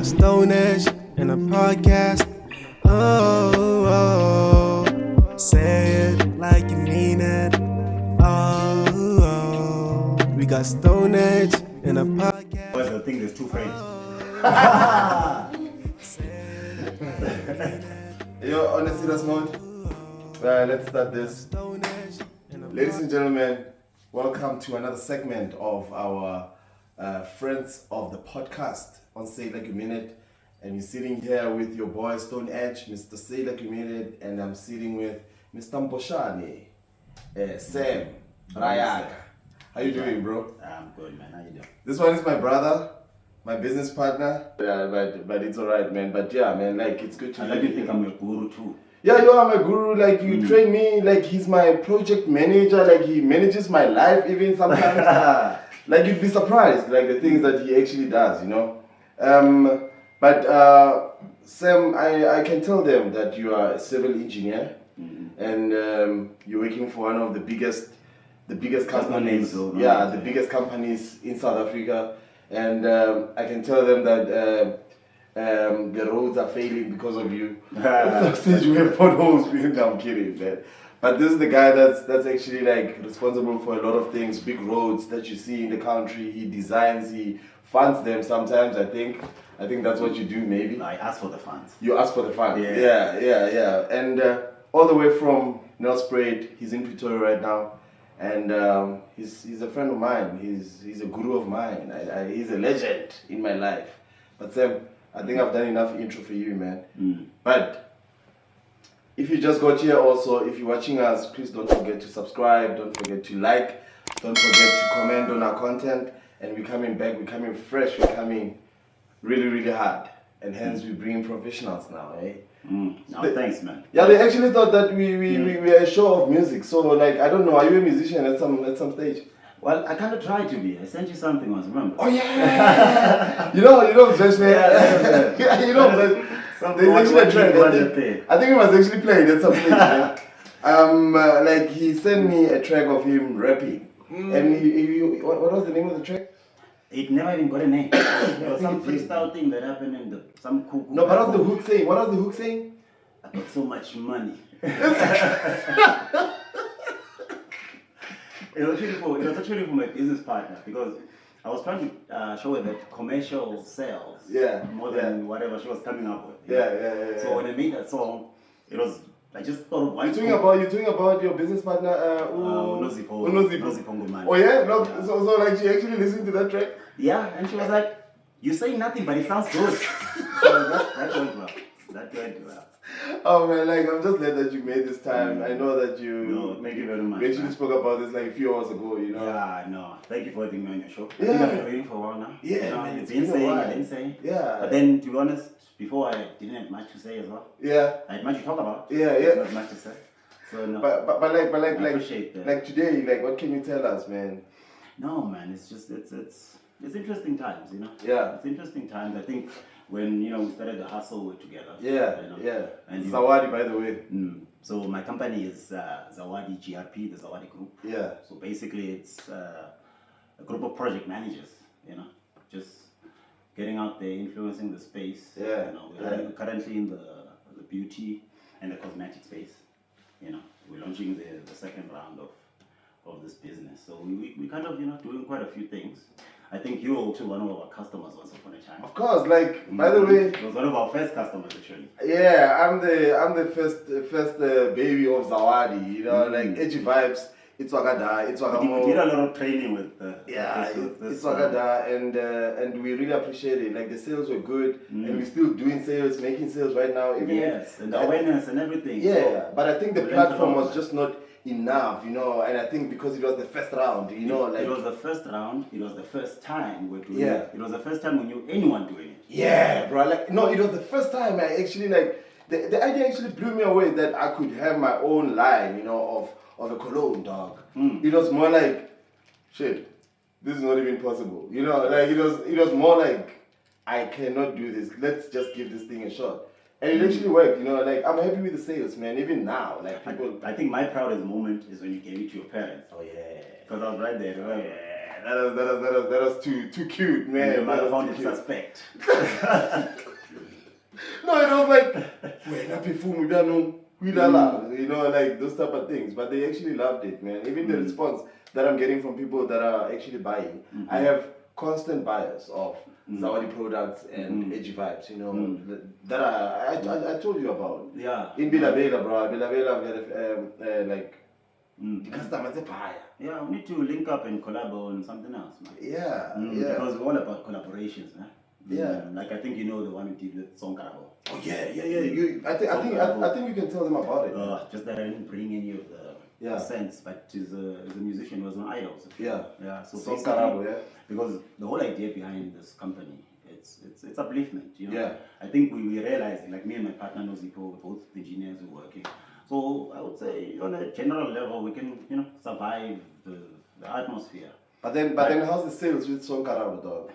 got Stone Edge in a podcast. Oh, say it like you mean it. Oh, we got Stone Edge in a podcast. What's the thing? There's two frames. Yo, on a serious mode, let's start this. Ladies and gentlemen, welcome to another segment of our Friends of the Podcast on Say It Like You Mean It. And you're sitting here with your boy Stone Edge, Mr. Say It Like You Mean It, and I'm sitting with Mr. Mboshane, Sam, Rayak. How you doing, bro? I'm good, man. How you doing? This one is my brother, my business partner. Yeah, but it's alright, man. But yeah, man, like it's good to I like to think I'm your guru too. Yeah, you are my guru. Like you train me. Like he's my project manager. Like he manages my life even sometimes. Like you'd be surprised, like the things that he actually does, you know. But Sam, I can tell them that you are a civil engineer, and you're working for one of the biggest companies. The biggest companies in South Africa, and I can tell them that the roads are failing because of you. At some stage we have potholes. No, I'm kidding, man. But this is the guy that's actually like responsible for a lot of things, big roads that you see in the country. He designs, he funds them sometimes. I think that's what you do, maybe. I ask for the funds. You ask for the funds. Yeah. And all the way from Nelspruit, he's in Pretoria right now, and he's a friend of mine. He's a guru of mine. He's a legend in my life. But Sam, I think I've done enough intro for you, man. But if you just got here also, if you're watching us, please don't forget to subscribe, don't forget to like, don't forget to comment on our content. And we're coming back, we're coming fresh, we're coming really, really hard. And hence we bring in professionals now, eh? Thanks, man. Yeah, they actually thought that we were a show of music. So like, I don't know, are you a musician at some stage? Well, I kind of tried to be. I sent you something once, remember? Oh yeah! you know, Mboshane. Yeah, you know, there's actually a track. I think it was actually played at some stage. Like he sent me a track of him rapping, and what was the name of the track? It never even got a name. There was some freestyle thing that happened in some cool. No, but what was the hook saying? What was the hook saying? I got so much money. It was actually for my business partner because I was trying to show her that commercial sales more than whatever she was coming up with. Yeah. So when I made that song, I just thought of one. You're talking about your business partner, Nandipha. Oh yeah, no. Yeah. So like she actually listened to that track. Yeah, and she was like, "You say nothing, but it sounds good." So that went well. Oh man, like I'm just glad that you made this time. I know that you. No, thank you very much. We actually spoke about this like a few hours ago, you know. Yeah, no. Thank you for having me on your show. Yeah. I think I've been waiting for a while now. Yeah, you know, man, it's been saying, I didn't say. Yeah. But then, to be honest, before I didn't have much to say as well. Yeah. I had much to talk about. Yeah. Not much to say. So no. But I appreciate that. Like today, like what can you tell us, man? No, man. It's just it's interesting times, you know. Yeah. It's interesting times. I think when we started the hustle together. Yeah. You know, Yeah. And Zawadi, by the way. So my company is Zawadi GRP, the Zawadi Group. Yeah. So basically, it's a group of project managers. You know, just getting out there, influencing the space. Yeah. You know, we're currently in the beauty and the cosmetic space. You know, we're launching the second round of this business. So we kind of doing quite a few things. I think you were also one of our customers once upon a time. Of course, like by the way, it was one of our first customers actually. Yeah, I'm the first baby of Zawadi. You know, like edgy vibes. It's Wagada. It's Wagamo. We did a lot of training with. It's Wagada, and we really appreciate it. Like the sales were good, and we're still doing sales, making sales right now. And the awareness and everything. Yeah, so but I think the platform was just not enough, and I think because it was the first round, like it was the first round. It was the first time we're doing it. It was the first time we knew anyone doing it. Yeah, bro. Like no, it was the first time I actually like the idea actually blew me away that I could have my own line, of a cologne, dog. It was more like, shit, this is not even possible. Like it was more like, I cannot do this. Let's just give this thing a shot. And it actually worked, like I'm happy with the sales, man. Even now, like people. I think my proudest moment is when you gave it to your parents. Oh yeah. Because I was right there. Yeah. That was too cute, man. You might have That was found too it cute. suspect. No, it was like, you know, like those type of things. But they actually loved it, man. Even the response that I'm getting from people that are actually buying, I have constant buyers of Zawadi products and edgy vibes, you know, that I told you about. Yeah. In Bilabela, bro. Bilabela, we had the customers a buyer. Yeah, we need to link up and collab on something else, man. Yeah, Because we're all about collaborations, man. Yeah. Like I think you know the one we did with Sonkarabo. Oh yeah. I think you can tell them about it. Just that I didn't bring any of the sense, but as a musician, he was on Idols. Yeah. Yeah. So Sonkarabo, yeah. Because the whole idea behind this company, it's upliftment. You know. Yeah. I think we realized, like me and my partner Nandipha, we're both engineers who are working. So I would say on a general level, we can survive the atmosphere. But then how's the sales with Sonkarabo, dog?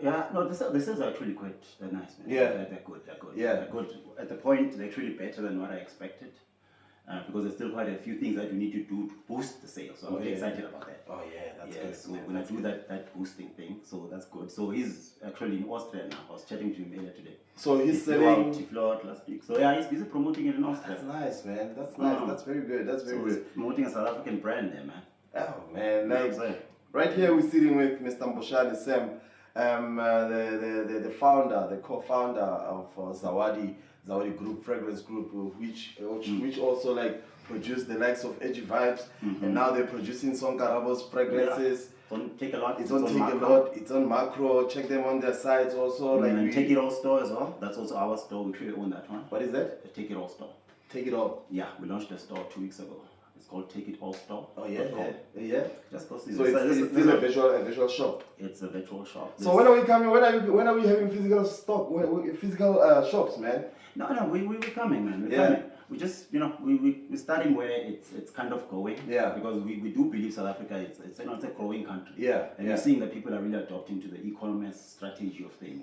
Yeah, no, the sales are actually quite nice, man. Yeah. They're good. Yeah. They're good. At the point, they're actually better than what I expected. Because there's still quite a few things that we need to do to boost the sales. So I'm very excited about that. Oh yeah, that's good. So we're going to do that boosting thing. So that's good. So he's actually in Austria now. I was chatting to him earlier today. So he's He selling. flew out last week. So yeah, he's busy promoting it in Austria. That's nice, man. That's nice. That's very good. That's very He's good. promoting a South African brand there, man. Oh man, Yeah, like so- right here we're sitting with Mr. Mboshane Sam, the founder, the co-founder of Zawadi Group, Fragrance Group, which also like produced the likes of Edgy Vibes, and now they're producing Sonkarabo's fragrances. It's on Take a Lot. It's on Take a Lot. It's on Macro. Check them on their sites also. And Take It All store as well. That's also our store. We truly own that one. What is that? The Take It All store. Take It All. Yeah, we launched a store 2 weeks ago. It's called Take It All Store. Oh yeah. Just go see. So it's a visual shop. It's a virtual shop. So when are we coming? When are we having physical stock? Physical shops, man? No, we're coming, man. We're Yeah. coming. We just, we're starting where it's kind of going. Yeah. Because we do believe South Africa it's a growing country. Yeah. And we're seeing that people are really adopting to the e-commerce strategy of things.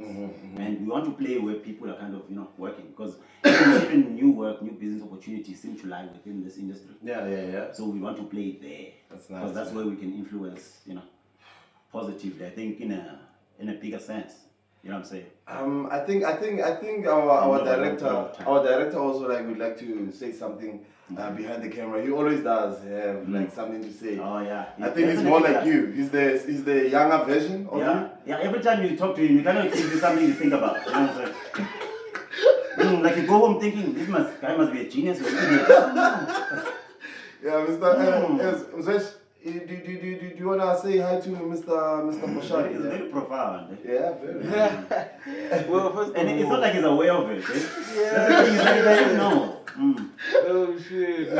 And we want to play where people are kind of, working. Because even new work, new business opportunities seem to lie within this industry. Yeah. So we want to play there. That's nice. Because that's where we can influence, positively. I think in a bigger sense. You know what I'm saying? I think our director also would like to say something behind the camera. He always does have like something to say. Oh yeah. I think he's more like you. He's the younger version of you. Yeah. Every time you talk to him, you kind of give you something to think about. You know what I'm saying? Like you go home thinking, this guy must be a genius or an idiot. Yeah, Mr. Do you wanna say hi to Mr. Mboshane? It's very profound. Yeah, very. Well, first of And it's all, not like he's aware of it. Eh? Yeah. That's the thing, it's like he doesn't know. Oh shit.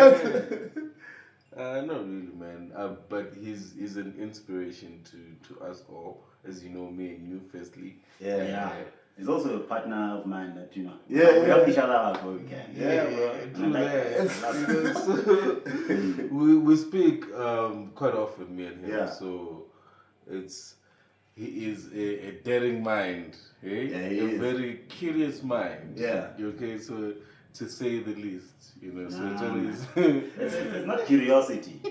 Man. Not really, man. But he's an inspiration to us all, as you know, me and you, firstly. Yeah. He's also a partner of mine that, we Yeah. help each other out where we can. Yeah, bro. And I like So, we speak quite often, me and him. Yeah. So he is a daring mind, eh? Yeah, he a is. very curious mind. Yeah. Okay, so to say the least, So it's Nah, always. It's not curiosity.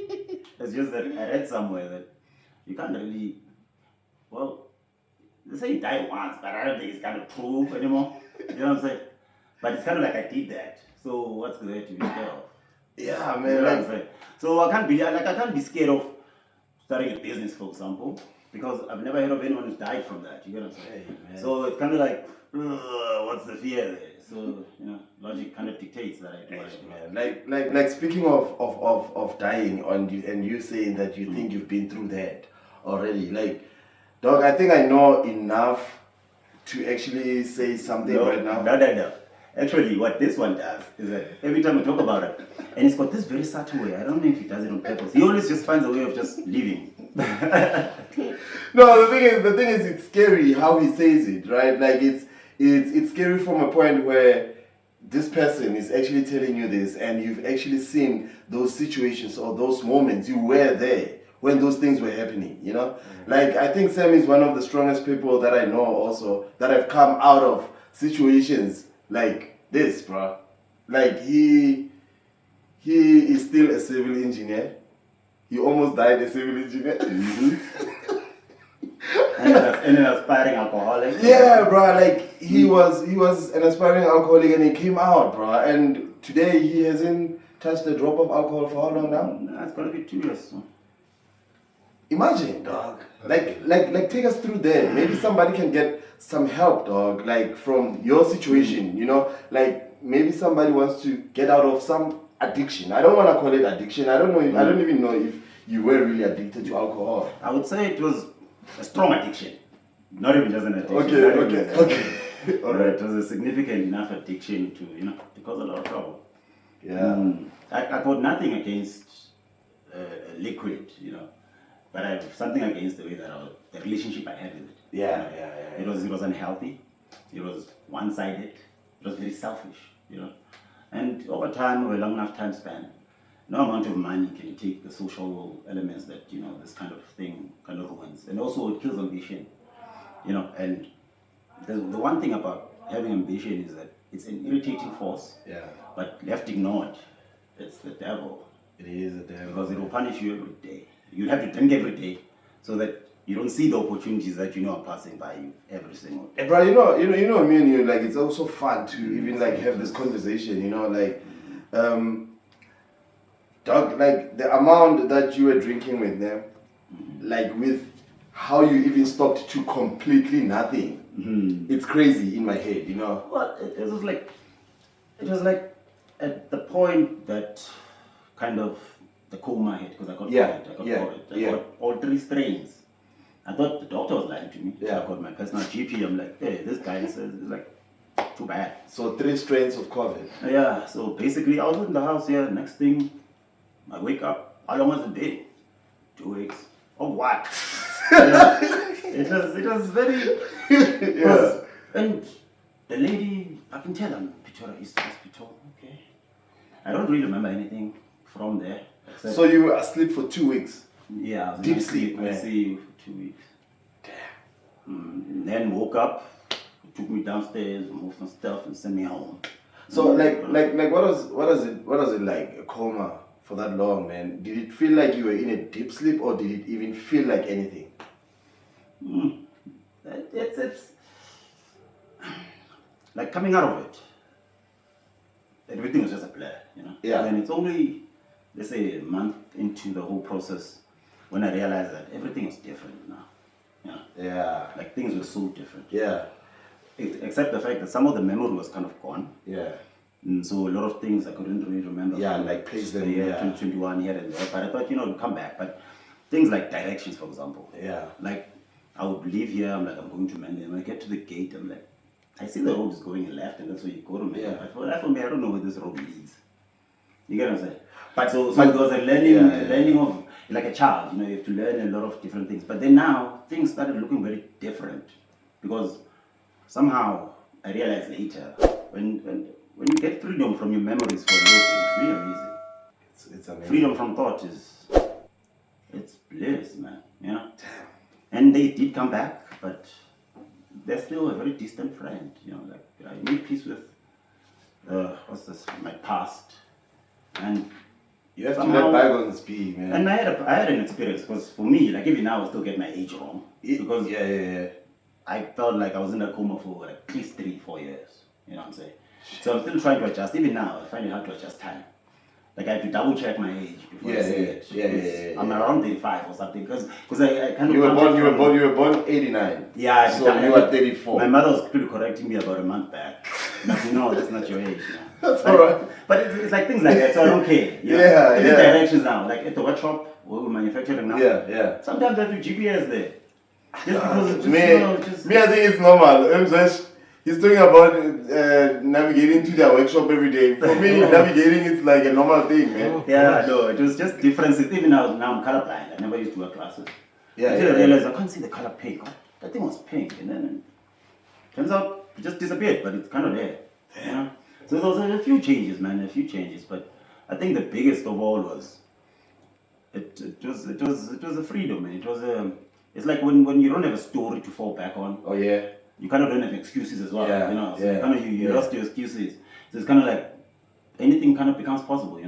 It's just that I read somewhere that you can't really, they say you die once, but I don't think it's kind of true anymore. You know what I'm saying? But it's kind of like I did that. So what's there to be scared of? Yeah, You man. know what I'm Like, saying? So I can't be scared of starting a business, for example, because I've never heard of anyone who's died from that. You get what I'm saying? Hey, man. So it's kind of like, what's the fear there? So logic kind of dictates that I do what I do. man. Like speaking of dying and you saying that you think you've been through that already. Like, dog, I think I know enough to actually say something right now. No. Actually, what this one does is that every time we talk about it, and it's got this very subtle way. I don't know if he does it on purpose. He always just finds a way of just leaving. No, the thing is, it's scary how he says it, right? Like it's scary from a point where this person is actually telling you this, and you've actually seen those situations or those moments. You were there when those things were happening, Like, I think Sam is one of the strongest people that I know also that have come out of situations like this, bro. Like, he is still a civil engineer. He almost died a civil engineer. an aspiring alcoholic. Yeah, bro. Like he was an aspiring alcoholic, and he came out, bro. And today he hasn't touched a drop of alcohol for how long now? Nah, it's gonna be 2 years. So. Imagine, dog. Like, take us through there. Maybe somebody can get some help, dog. Like from your situation, you know. Like maybe somebody wants to get out of some addiction. I don't want to call it addiction. I don't know. I don't even know if you were really addicted to alcohol. I would say it was a strong addiction, not even just an addiction. Okay. All right. It was a significant enough addiction to cause a lot of trouble. Yeah. I got nothing against liquid, but I have something against the way that the relationship I had with it. Yeah. It was unhealthy. It was one-sided. It was very selfish, And over time, over a long enough time span, no amount of money can take the social elements that this kind of thing kind of ruins, and also it kills ambition, And the one thing about having ambition is that it's an irritating force. Yeah. But left ignored, it's the devil. It is the devil. Because it will punish you every day. You have to drink every day so that you don't see the opportunities that are passing by you every single day. Bro, you know me and you, like it's also fun to even like have this conversation, dog, like the amount that you were drinking with them, like with how you even stopped to completely nothing. It's crazy in my head, Well, it was like at the point that kind of the coma hit, because I got COVID. I got all 3 strains. I thought the doctor was lying to me. Yeah. I got my personal GP. I'm like, hey, this guy says it's like too bad. So 3 strains of COVID. Yeah, so basically I was in the house here. Next thing, I wake up. How long was the day? 2 weeks. Of what? It was very. Yeah. And the lady, I can tell I'm Pretoria East Hospital. Okay. I don't really remember anything from there. Except, So you were asleep for 2 weeks. yeah, I was in Deep my sleep, I man. see for 2 weeks. Damn. Then woke up, took me downstairs, moved some stuff, and sent me home. So like what is it like a coma for that long, man? Did it feel like you were in a deep sleep, or did it even feel like anything? It's like coming out of it. Everything was just a blur, Yeah. And it's only, let's say, a month into the whole process when I realized that everything was different now. Yeah. Like things were so different. Yeah. Except the fact that some of the memory was kind of gone. Yeah. And so a lot of things I couldn't really remember. Yeah, from like place the them, year yeah. 2021 here and there. But I thought, it would come back. But things like directions, for example. Yeah. Like I would leave here, I'm like, I'm going to Mandy. When I get to the gate, I'm like, I see the road is going left, and that's where you go to Mandy. Yeah. But for me, I don't know where this road leads. You get what I'm saying? But so it was a learning of, like a child, you have to learn a lot of different things. But then now, things started looking very different. Because somehow, I realized later, when you get freedom from your memories for a little bit, it's really amazing. It's amazing. Freedom from thought it's bliss, man. And they did come back, but they're still a very distant friend. Like I made peace with my past, and You have to somehow- let bygones be, man. And I had an experience, because for me, like even now, I still get my age wrong, because yeah. I felt like I was in a coma for like at least 3-4 years. You know what I'm saying? So I'm still trying to adjust. Even now, I find it hard to adjust time. Like I have to double check my age before I say it. Yeah. I'm around 35 or something, because I kind of. You were born 89. Yeah. So you were 34. My mother was still correcting me about a month back. Like, no, that's not your age. That's alright. But it's like things like that, so I don't care. Yeah. Even directions now, like at the workshop where we're manufacturing now. Yeah. Sometimes I have to GPS there. Just because it's just, Me, I think it's normal. He's talking about navigating to their workshop every day. For me, navigating is like a normal thing, man. Yeah, no, it was just differences. Even now I'm colorblind. I never used to wear glasses. Until I realized I can't see the color pink. That thing was pink, and then turns out it just disappeared, but it's kind of there. So there was a few changes, man, But I think the biggest of all was it was a freedom, man. It's like when you don't have a story to fall back on. Oh yeah. You kind of don't have excuses as well, Yeah, So you lost your excuses. So it's kind of like anything kind of becomes possible,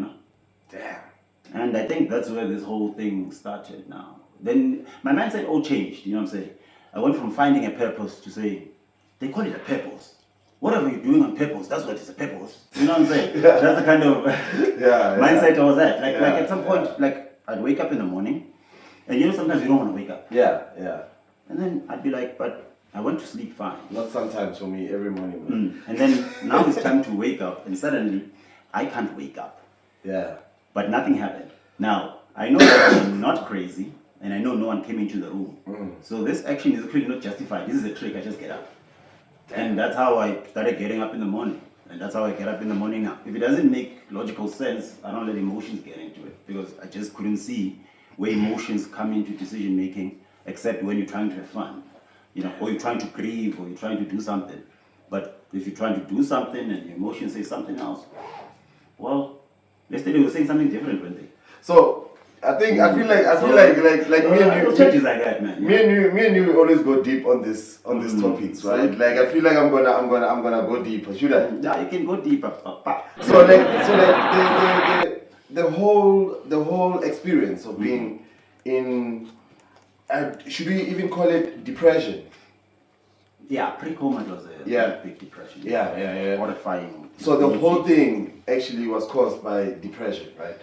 Damn. And I think that's where this whole thing started now. Then my mindset all changed, you know what I'm saying? I went from finding a purpose to saying, they call it a purpose. Whatever you're doing on purpose, that's what is a purpose. You know what I'm saying? That's the kind of mindset I was at. Like at some point, like I'd wake up in the morning, and sometimes you don't want to wake up. Yeah. And then I'd be like, but I went to sleep fine. Not sometimes for me, every morning. And then now it's time to wake up, and suddenly I can't wake up. Yeah. But nothing happened. Now, I know that I'm not crazy, and I know no one came into the room. So this action is clearly not justified. This is a trick, I just get up. And that's how I started getting up in the morning. And that's how I get up in the morning now. If it doesn't make logical sense, I don't let emotions get into it. Because I just couldn't see where emotions come into decision making, except when you're trying to have fun. Or you're trying to grieve, or you're trying to do something. But if you're trying to do something and your emotions say something else, well, yesterday we were saying something different, weren't they? So I feel like me and you, changes like that, man. Me and you always go deep on these topics, right? Like I feel like I'm gonna go deeper. Should I? Yeah, you can go deeper. So the whole experience of being in, should we even call it depression? Yeah, pre-coma was a big depression. Yeah. Horrifying. So the whole thing actually was caused by depression, right?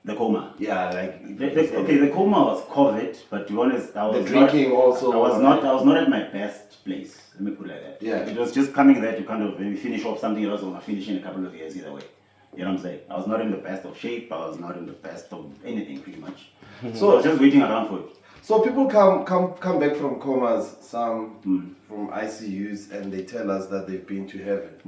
The coma. Yeah, like the coma was COVID, but to be honest, I was the drinking not, also. I was not at my best place. Let me put it like that. Yeah. It was just coming there to kind of maybe finish off something else I want to finish in a couple of years either way. You know what I'm saying? I was not in the best of shape. I was not in the best of anything pretty much. So I was just waiting around for it. So people come back from comas, some from ICUs, and they tell us that they've been to heaven.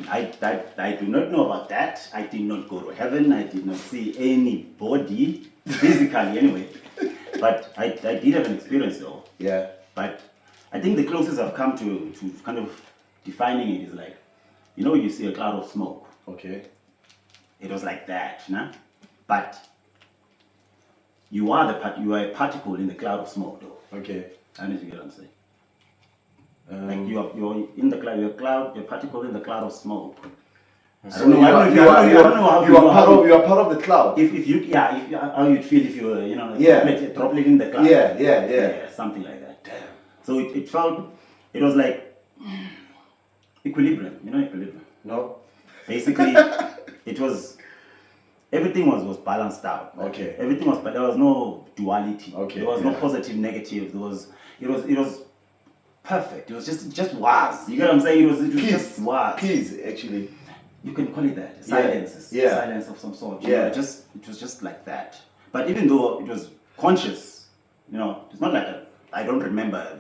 I do not know about that. I did not go to heaven. I did not see anybody physically anyway. But I did have an experience though. Yeah. But I think the closest I've come to kind of defining it is like, when you see a cloud of smoke. Okay. It was like that, nah? But you are a particle in the cloud of smoke though. Okay. I don't know if you get what I'm saying. Like you're in the cloud, you're a particle in the cloud of smoke. So you are part of the cloud. If how you'd feel if you were, a droplet in the cloud. Yeah, something like that. Damn. So it was like equilibrium. Equilibrium. No. Basically, everything was balanced out. Okay. Everything was, but there was no duality. Okay. There was no positive, negative. It was perfect. It was just was. You get what I'm saying? It was just was. Peace, actually. You can call it that. Silence. Yeah. Silence of some sort. Yeah. It was just like that. But even though it was conscious, it's not like I don't remember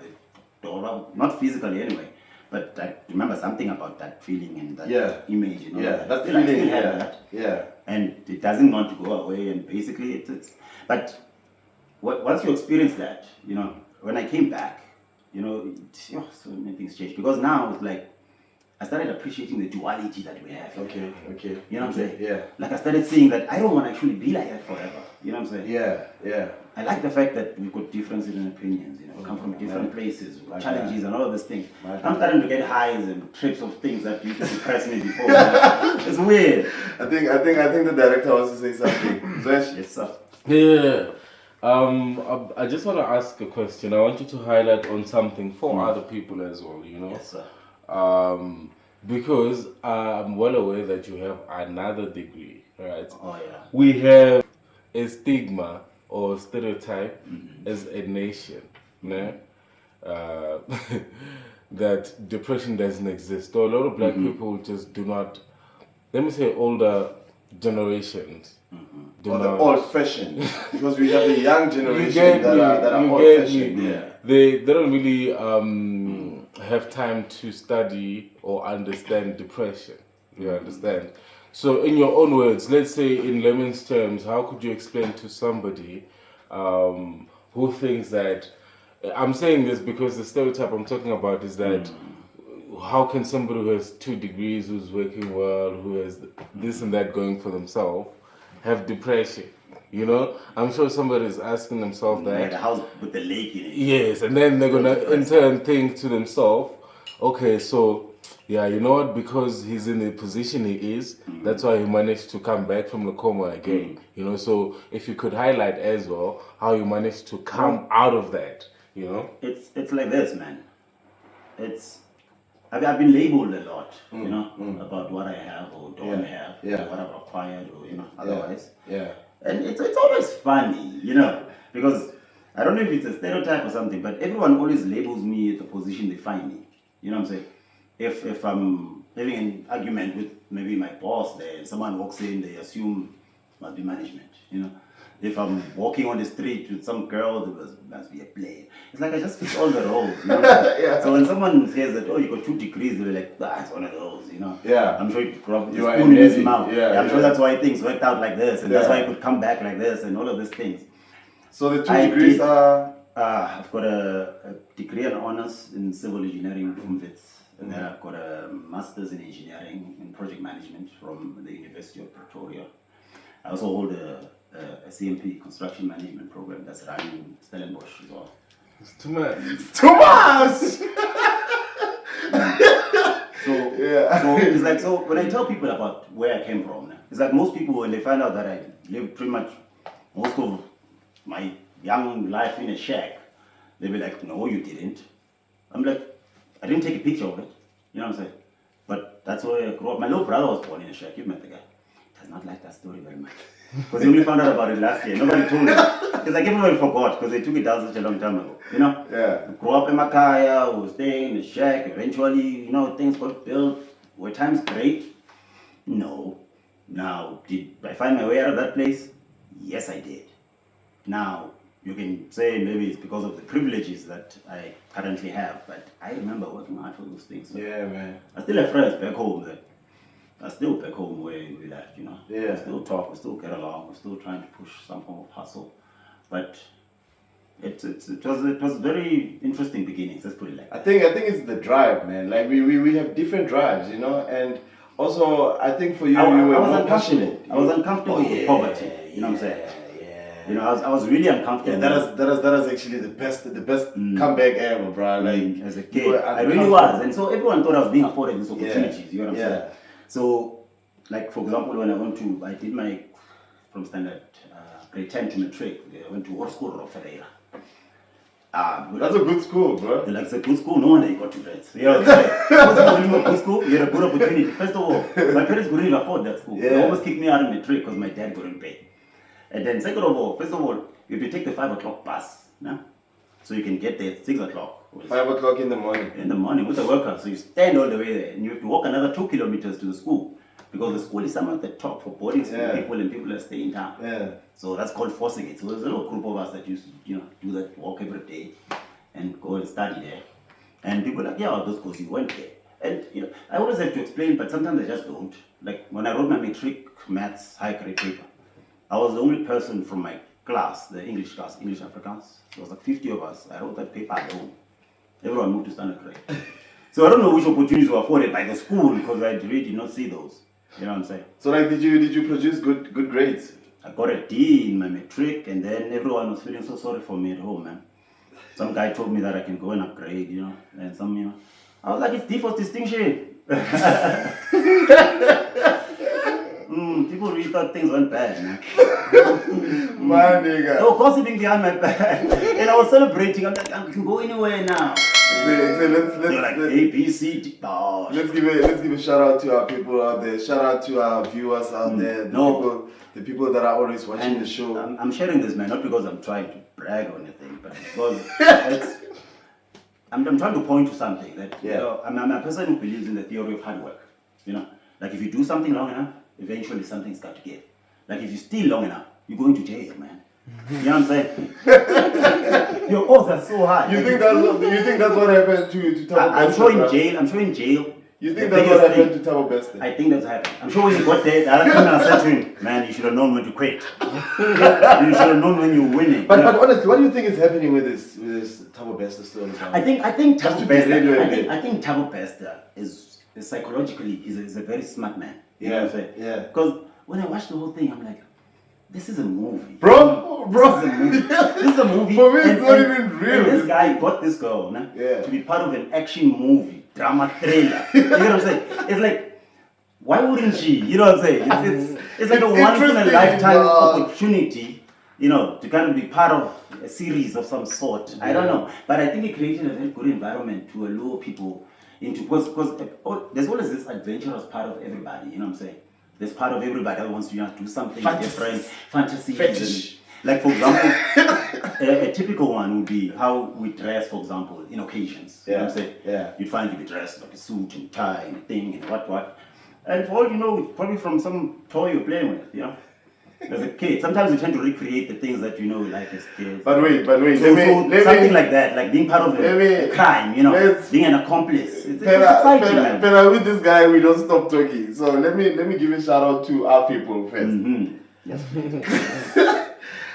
not physically anyway. But I remember something about that feeling and that image. That feeling. I still have that. Yeah. And it doesn't want to go away. And basically, it's. But once you experience that, when I came back, so many things changed because now it's like I started appreciating the duality that we have. Okay. You know what I'm saying? Yeah. Like I started seeing that I don't want to actually be like that forever. You know what I'm saying? Yeah. I like the fact that we've got differences in opinions. We come from different places, with challenges and all of these things. I'm starting to get highs and trips of things that used to depress me before. It's weird. I think the director wants to say something. Yes, sir. Yeah. I just want to ask a question. I want you to highlight on something for other people as well, Yes, sir. Because I'm well aware that you have another degree, right? Oh, yeah. We have a stigma or stereotype as a nation, that depression doesn't exist. So a lot of black people just do not, let me say older generations, or the old-fashioned, because we have the young generation that are old-fashioned. Yeah. They don't really have time to study or understand depression. You understand? So in your own words, let's say in layman's terms, how could you explain to somebody who thinks that, I'm saying this because the stereotype I'm talking about is that how can somebody who has 2 degrees, who's working well, who has this and that going for themselves, have depression? I'm sure somebody is asking themselves that. Like a house with the lake in it. Yes, and then they're gonna in turn think to themselves, okay, so yeah, you know what? Because he's in the position he is, that's why he managed to come back from the coma again. So if you could highlight as well how you managed to come out of that. You know? It's like this, man. I've been labeled a lot, you know, about what I have or don't have, or what I've acquired or otherwise. Yeah. And it's always funny, because I don't know if it's a stereotype or something, but everyone always labels me at the position they find me. You know what I'm saying? If I'm having an argument with maybe my boss there, someone walks in, they assume it must be management, If I'm walking on the street with some girl, there must be a player. It's like I just fit all the roles, So when someone says that, oh, you got 2 degrees, they're like, it's one of those, Yeah. I'm sure you grew up with You a are spoon in his amazing. mouth. Yeah, I'm sure that's why things worked out like this, and that's Yeah. why I could come back like this, and all of these things. So the 2 degrees are... I've got a degree and honors in civil engineering from WITS, and then I've got a master's in engineering and project management from the University of Pretoria. I also hold a CMP, construction management program that's running in Stellenbosch as well. It's too much. Too much! So it's like, so when I tell people about where I came from, it's like most people, when they find out that I lived pretty much most of my young life in a shack, they'll be like, no, you didn't. I'm like, I didn't take a picture of it. You know what I'm saying? But that's where I grew up. My little brother was born in a shack. You met the guy. He does not like that story very much. Because he only found out about it last year. Nobody told him. It's like everybody forgot because they took it down such a long time ago. Yeah. Grew up in Makaya, was staying in a shack. Eventually, things got built. Were times great? No. Now, did I find my way out of that place? Yes, I did. Now, you can say maybe it's because of the privileges that I currently have, but I remember working hard for those things. So Yeah, man. I still have friends back home that are still back home where we left, Yeah. We still talk, we still get along, we're still trying to push some form of hustle. But it was very interesting beginnings, let's put it like that. I think it's the drive, man. Like we have different drives, and also I think for you, I you were was more uncomfortable. passionate. I was uncomfortable with poverty, you know what I'm saying? I was really uncomfortable. Yeah, that is actually the best comeback ever, bro. Like as a you kid, were I really uncomfortable. was, and so everyone thought I was being afforded these opportunities. You know what I'm saying? Yeah. So, like for example, when I did my from standard grade 10 to matric, I went to Hoërskool of Ferreira. That's a good school, bro. Like it's a good school, no wonder you got to grades. You know what I'm saying? Because when you were good school, you had a good opportunity. First of all, my parents couldn't even afford that school. They Yeah. almost kicked me out of matric because my dad couldn't pay. And then second of all, first of all, you have to take the 5 o'clock bus, so you can get there at 6 o'clock. 5 o'clock in the morning. In the morning with the worker, so you stand all the way there, and you have to walk another 2 kilometers to the school, because the school is somewhere at the top for boarding school people and people that stay in town. Yeah. So that's called forcing it. So there's a little group of us that used to, do that walk every day and go and study there. And people are like, yeah, those because you went there. And I always have to explain, but sometimes I just don't. Like when I wrote my matric maths high grade paper, I was the only person from my class, the English class, English Afrikaans. There was like 50 of us. I wrote that paper alone. Everyone moved to standard grade. So I don't know which opportunities were afforded by the school because I really did not see those. You know what I'm saying? So like, did you produce good grades? I got a D in my matric, and then everyone was feeling so sorry for me at home, man. Some guy told me that I can go and upgrade, and some, I was like, it's D for distinction. People really thought things went bad, man. My nigga. They were gossiping behind my back, and I was celebrating. I'm like, I can go anywhere now. They're like A, B, C, D. Oh, Let's give a shout out to our people out there. Shout out to our viewers out there. The people that are always watching the show. I'm sharing this, man, not because I'm trying to brag or anything, but because I'm trying to point to something that I'm a person who believes in the theory of hard work. Like if you do something long enough, eventually something's got to give. Like if you steal long enough, you're going to jail, man. You know what I'm saying? Your odds are so high. You think that's what happened to Thabo? I'm sure in jail. You think that's what happened to Thabo Bester? I think that's happened. I'm sure when he got there, the other criminal said to him, man, you should have known when to quit. You should have known when you're winning. But honestly, what do you think is happening with this Thabo Bester story? I think Thabo Bester. I think Thabo Bester is psychologically is a very smart man. You know what I'm saying? Yeah. Because when I watched the whole thing, I'm like, this is a movie. Bro. This is a movie. For me, it's not even real. And this guy got this girl to be part of an action movie, drama trailer. You know what I'm saying? It's like, why wouldn't she? You know what I'm saying? It's like a once in a lifetime opportunity, to kind of be part of a series of some sort. I don't know, but I think it created a very good environment to allure people into, because there's always this adventurous part of everybody. You know what I'm saying? There's part of everybody that wants to do something different, fantasy, fetish. Like for example, a typical one would be how we dress, for example, in occasions. You know what I'm saying? Yeah. You'd find you be dressed like a suit and tie and a thing and what. And for all you know, it's probably from some toy you're playing with, you know? As a kid, sometimes we tend to recreate the things that you know we like as kids. But wait, So something like that, like being part of a crime, you know, being an accomplice. It's exciting, man. But with this guy, we don't stop talking. So let me give a shout out to our people first. Mm-hmm. Yes.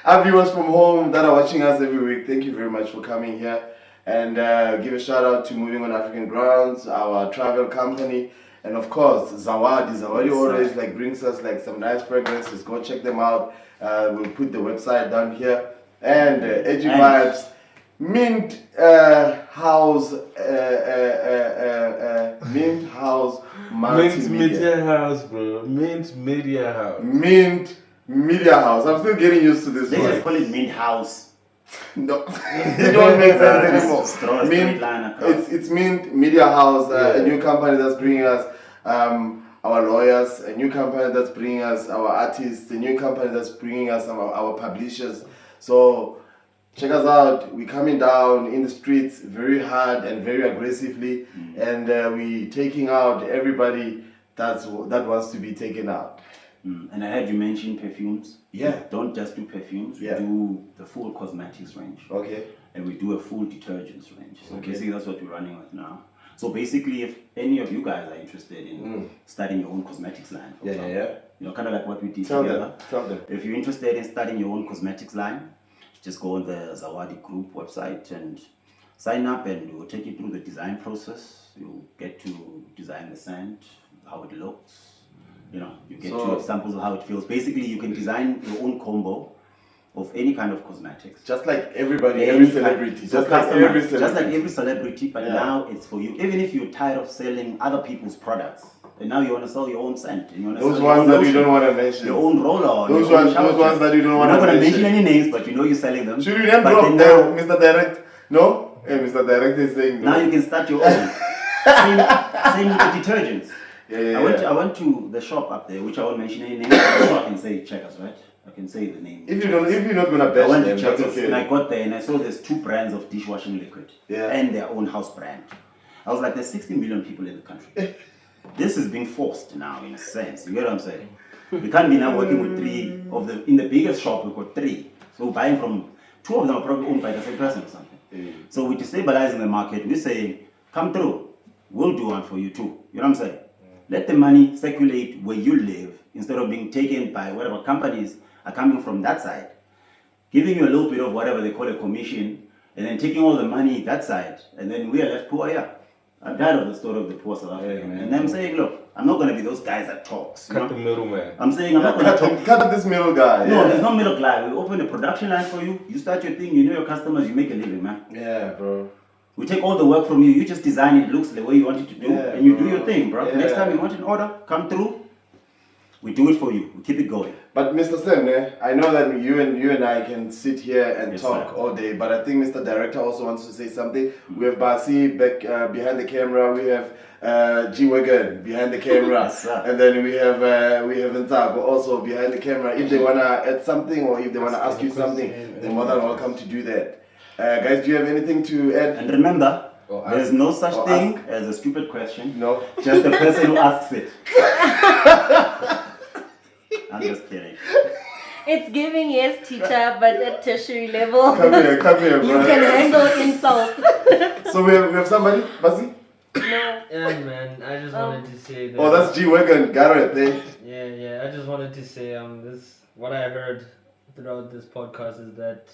Our viewers from home that are watching us every week, thank you very much for coming here. And give a shout out to Moving on African Grounds, our travel company. And of course, Zawadi. Zawadi always brings us some nice fragrances. Go check them out. We'll put the website down here. And Edgy Vibes, Mint House, Mint House Mint Media House, bro. Mint Media House. Mint Media House. I'm still getting used to this They one. just call it Mint House. No, it don't make sense anymore. It's Mint Media House, a new company that's bringing us our lawyers, a new company that's bringing us our artists, a new company that's bringing us our publishers. So check us out. We're coming down in the streets very hard and very aggressively, and we taking out everybody that wants to be taken out. And I heard you mention perfumes. Yeah. Don't just do perfumes. We Yeah. do the full cosmetics range. Okay. And we do a full detergents range. So basically that's what we're running with now. So basically if any of you guys are interested in starting your own cosmetics line, for example, you know, kind of like what we did together. Tell them. If you're interested in starting your own cosmetics line, just go on the Zawadi Group website and sign up, and we'll take you through the design process. You'll get to design the scent, how it looks. You know, you get two examples of how it feels. Basically, you can design your own combo of any kind of cosmetics. Just like everybody, every celebrity. Just like every celebrity, but now it's for you. Even if you're tired of selling other people's products, and now you want to sell your own scent. And you want to those ones that you don't want to mention. Your own roller. Those ones that you don't want to mention. You're not going to mention any names, but you know you're selling them. Should we then drop Mr. Direct? No? Hey, Mr. Direct is saying no. Now you can start your own. Same with the detergents. I went to the shop up there, which I won't mention any names, so I can say checkers, right? I can say the name. If you're not gonna bash I went them, to checkers, that's okay. and I got there and I saw there's 2 brands of dishwashing liquid and their own house brand. I was like, there's 60 million people in the country. This is being forced now, in a sense. You get what I'm saying? We can't be now working with 3 of them. In the biggest shop, we've got 3. So buying from 2 of them are probably owned by the same person or something. So we're destabilizing the market. We're saying, come through. We'll do one for you too. You know what I'm saying? Let the money circulate where you live instead of being taken by whatever companies are coming from that side, giving you a little bit of whatever they call a commission, and then taking all the money that side, and then we are left poor here. I'm tired of the story of the poor South African. And I'm saying, look, I'm not going to be those guys that talks. Cut the middleman. I'm saying I'm not going to talk. Cut this middle guy. No, there's no middle guy. We open a production line for you. You start your thing. You know your customers. You make a living, man. Yeah, bro. We take all the work from you. You just design it. It looks the way you want it to do, and you do your thing, bro. Next time you want an order, come through. We do it for you. We keep it going. But Mr. Sam, I know that you and I can sit here and talk all day, but I think Mr. Director also wants to say something. We have Basi back behind the camera. We have G-Wagon behind the camera, and then we have Thabo also behind the camera. If they wanna add something or if they wanna ask you something, they're more than welcome to do that. Guys, do you have anything to add? And remember, there's no such thing as a stupid question. No. Just the person who asks it. I'm just kidding. It's giving yes, teacher, but at tertiary level. Come here, bro. You can handle insults. So we have somebody, Basi? No. Yeah, man. I just wanted to say that. Oh, that's G-Wagon, Garrett, eh? Yeah. I just wanted to say this. What I heard throughout this podcast is that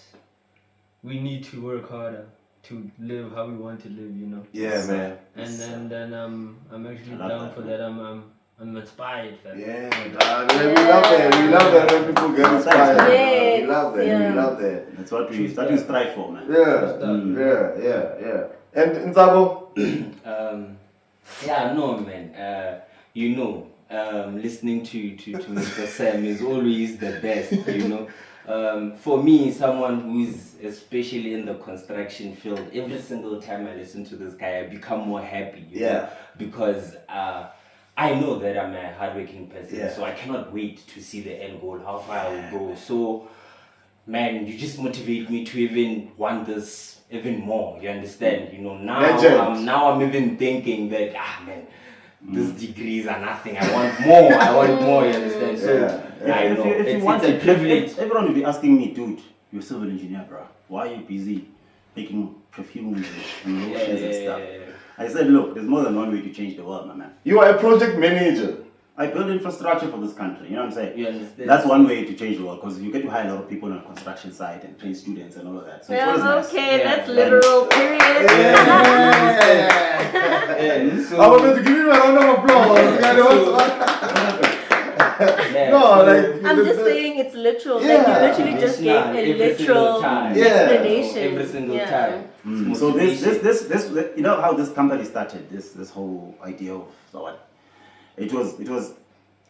we need to work harder to live how we want to live, you know. Yeah, man. And then I'm actually down for that. I'm inspired. Yeah, we love that. We love that when people get inspired. Yes, We love that. yeah. We love that. That's what we strive for, man. Yeah. And Thabo? Yeah, no, man. You know, listening to Mr. Sam is always the best, you know. For me, someone who's especially in the construction field, every single time I listen to this guy, I become more happy, you know, because I know that I'm a hardworking person, so I cannot wait to see the end goal, how far I will go. So, man, you just motivate me to even want this even more. You understand? You know, now I'm even thinking that man, these degrees are nothing. I want more. You understand? So I know if you want it's a privilege. Everyone will be asking me, dude, you're a civil engineer, bro. Why are you busy making perfumes and lotions and stuff? I said, look, there's more than one way to change the world, my man. You are a project manager. I build infrastructure for this country, you know what I'm saying? You understand? That's one way to change the world, because you get to hire a lot of people on a construction site and train students and all of that. So Well, it's always okay, nice. that's literal, period. So, I was going to give you a round of applause. No, like I'm just saying it's literal. Like you literally just gave a literal explanation. Every single time. So this, you know how this company started, this whole idea of Zawadi. It was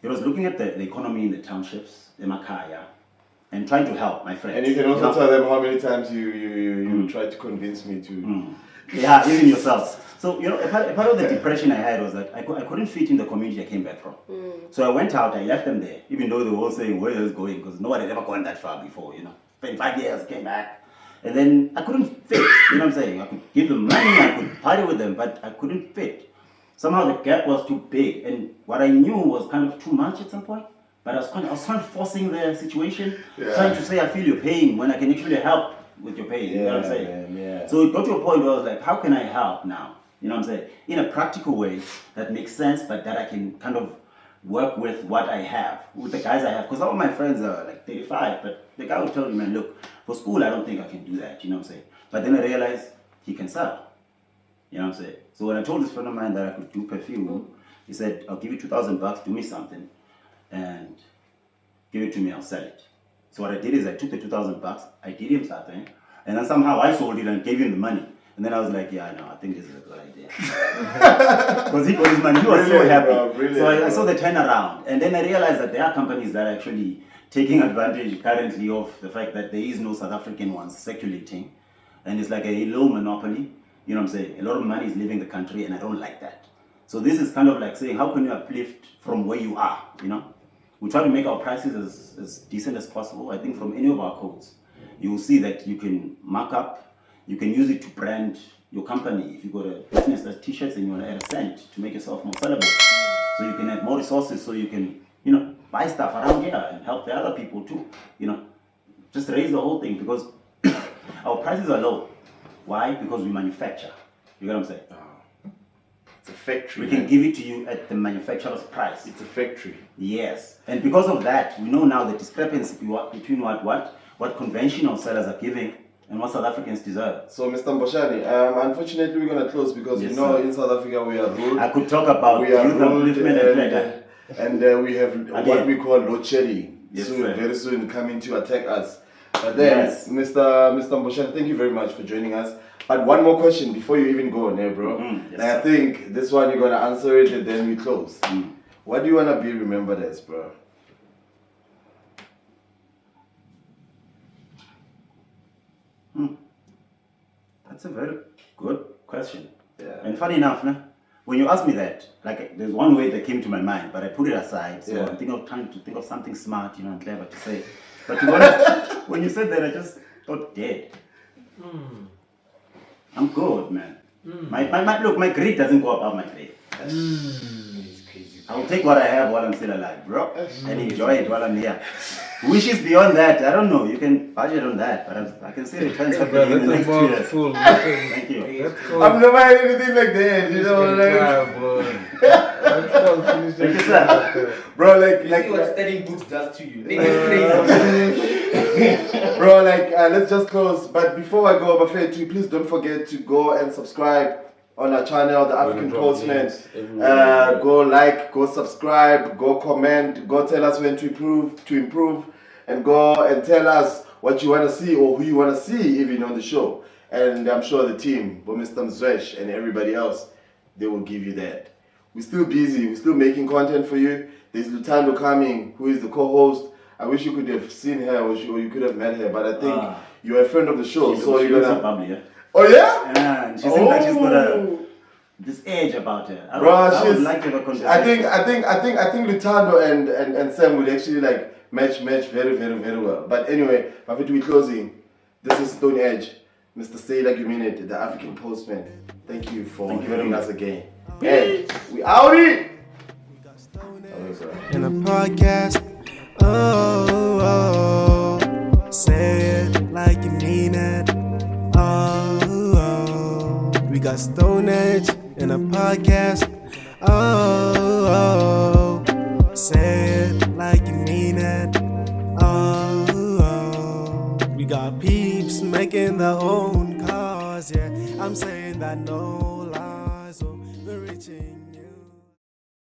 looking at the economy in the townships, the Makaya, and trying to help my friends. And you can also tell them how many times you tried to convince me to. Yeah, even yourself. So, you know, a part of the depression I had was that I couldn't fit in the community I came back from. So I went out, I left them there, even though they were all saying, where is going? Because nobody had ever gone that far before, you know. Spent 5 years, came back. And then I couldn't fit, you know what I'm saying? I could give them money, I could party with them, but I couldn't fit. Somehow the gap was too big, and what I knew was kind of too much at some point. But I was kind of forcing the situation, trying to say I feel your pain when I can actually help with your pain, you know what I'm saying? So it got to a point where I was like, how can I help now? You know what I'm saying? In a practical way that makes sense, but that I can kind of work with what I have, with the guys I have. Because all of my friends are like 35, but the guy would tell me, man, look, for school, I don't think I can do that, you know what I'm saying? But then I realized he can sell, you know what I'm saying? So when I told this friend of mine that I could do perfume, he said, I'll give you $2,000, do me something, and give it to me, I'll sell it. So what I did is I took the $2,000, I did him something, and then somehow I sold it and gave him the money. And then I was like, yeah, no, I think this is a good idea. Because he got his money, he was so happy. So I saw the turnaround. And then I realized that there are companies that are actually taking advantage currently of the fact that there is no South African ones circulating. And it's like a low monopoly. You know what I'm saying? A lot of money is leaving the country, and I don't like that. So this is kind of like saying, how can you uplift from where you are, you know? We try to make our prices as decent as possible. I think from any of our codes, you will see that you can mark up. You can use it to brand your company. If you've got a business that's t-shirts and you want to add a cent to make yourself more sellable. So you can add more resources so you can, you know, buy stuff around here and help the other people too. You know, just raise the whole thing because our prices are low. Why? Because we manufacture. You get what I'm saying? It's a factory. We can give it to you at the manufacturer's price. It's a factory. Yes. And because of that, we know now the discrepancy between what conventional sellers are giving and what South Africans deserve. So, Mr. Mboshane, unfortunately, we're going to close because, Yes, you know, sir. in South Africa, we are ruled. I could talk about youth upliftment and pleasure. And we have what we call load shedding. Yes, soon, sir. very soon, coming to attack us. But then, Yes. Mr. Mboshane, thank you very much for joining us. But one more question before you even go on there, bro. Yes, and I sir. think this one you're going to answer it and then we close. What do you want to be remembered as, bro? That's a very good question. Yeah. And funny enough, when you ask me that, like there's one word that came to my mind, but I put it aside. So I'm trying to think of something smart, you know, and clever to say. But to be honest, when you said that, I just thought dead. I'm good, man. Look, my grade doesn't go above my grade. I'll take what I have while I'm still alive, bro, and enjoy it while I'm here. Wishes beyond that, I don't know. You can budget on that, but I can see returns happening in the next 2 years. Thank you. I've never had anything like that, you know, Thank you, sir. bro, You see what studying books does to you. Niggas crazy. bro, let's just close. But before I go, Buffet, please don't forget to go and subscribe on our channel, The African Postman. Go like, go subscribe, go comment, go tell us when to improve, and go and tell us what you want to see or who you want to see even on the show. And I'm sure the team, Mr. Mzwesh and everybody else, they will give you that. we're still busy. We're still making content for you. There's Lutando coming, who is the co-host. I wish you could have seen her or you could have met her, but I think you're a friend of the show, so you're gonna. Probably, yeah. Oh yeah? Yeah, she seems like she's got this edge about her. I would like to have a conversation. I think Lutando and Sam would actually like match very, very, very well. But anyway, Bafetu, we're closing. This is Stone Edge, Mr. Say Like You Mean It, the African Postman. Thank you for joining us again. Hey, we outie! In a podcast. Oh, say it like you mean it. Oh, we got Stone Edge in a podcast. Oh, say it like you mean it. Oh, we got peeps making their own cars. Yeah, I'm saying that no.